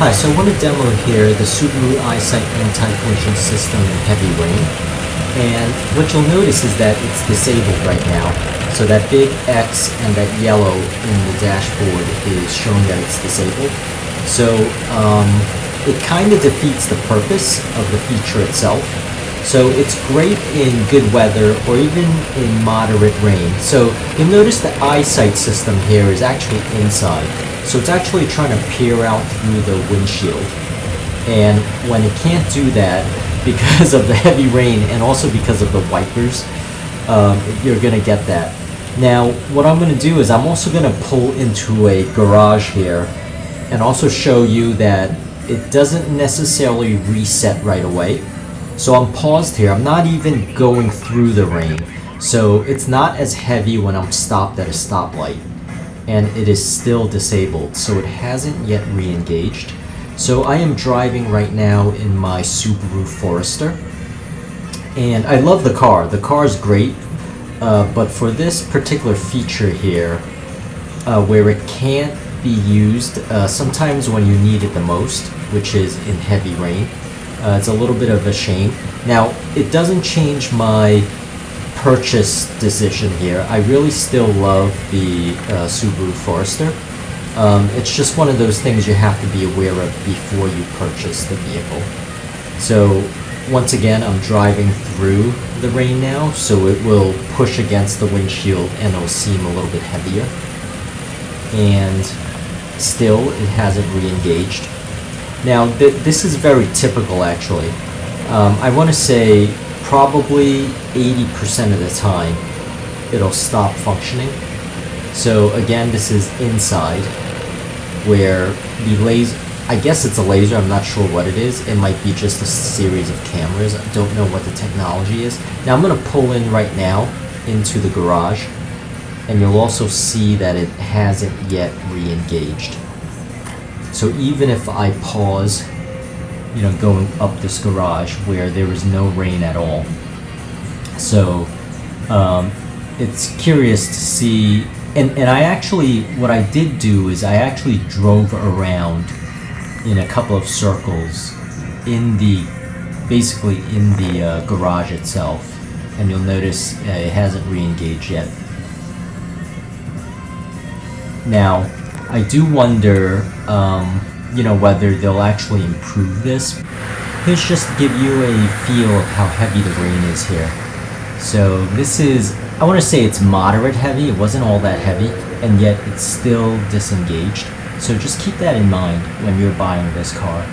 Hi, so I want to demo here the Subaru Eye Sight Anti-Collison System in heavy rain. And what you'll notice is that it's disabled right now. So that big X and that yellow in the dashboard is showing that it's disabled. So it kind of defeats the purpose of the feature itself. So it's great in good weather or even in moderate rain. So you'll notice the Eye Sight system here is actually inside. So it's actually trying to peer out through the windshield. And when it can't do that because of the heavy rain and also because of the wipers, you're going to get that. Now, what I'm going to do is I'm also going to pull into a garage here and also show you that it doesn't necessarily reset right away. So I'm paused here. I'm not even going through the rain. So it's not as heavy when I'm stopped at a stoplight. And it is still disabled, so it hasn't yet re-engaged. So I am driving right now in my Subaru Forester, and I love the car. The car is great, but for this particular feature here, where it can't be used sometimes when you need it the most, which is in heavy rain, it's a little bit of a shame. Now, it doesn't change my purchase decision here. I really still love the Subaru Forester. It's just one of those things you have to be aware of before you purchase the vehicle. So once again, I'm driving through the rain now, so it will push against the windshield and it'll seem a little bit heavier. And still, it hasn't re-engaged. Now, this is very typical actually. I want to say probably 80% of the time it'll stop functioning. So again, this is inside where the laser, I guess it's a laser, I'm not sure what it is. It might be just a series of cameras. I don't know what the technology is. Now I'm going to pull in right now into the garage, and you'll also see that it hasn't yet re-engaged. So even if I pause, you know, going up this garage where there is no rain at all. So it's curious to see, and I actually, what I did do is I actually drove around in a couple of circles in the, basically in the garage itself, and you'll notice it hasn't re-engaged yet. Now, I do wonder, you know, whether they'll actually improve this. Here's just to give you a feel of how heavy the rain is here. So this is, I want to say it's moderate heavy. It wasn't all that heavy, and yet it's still disengaged. So just keep that in mind when you're buying this car.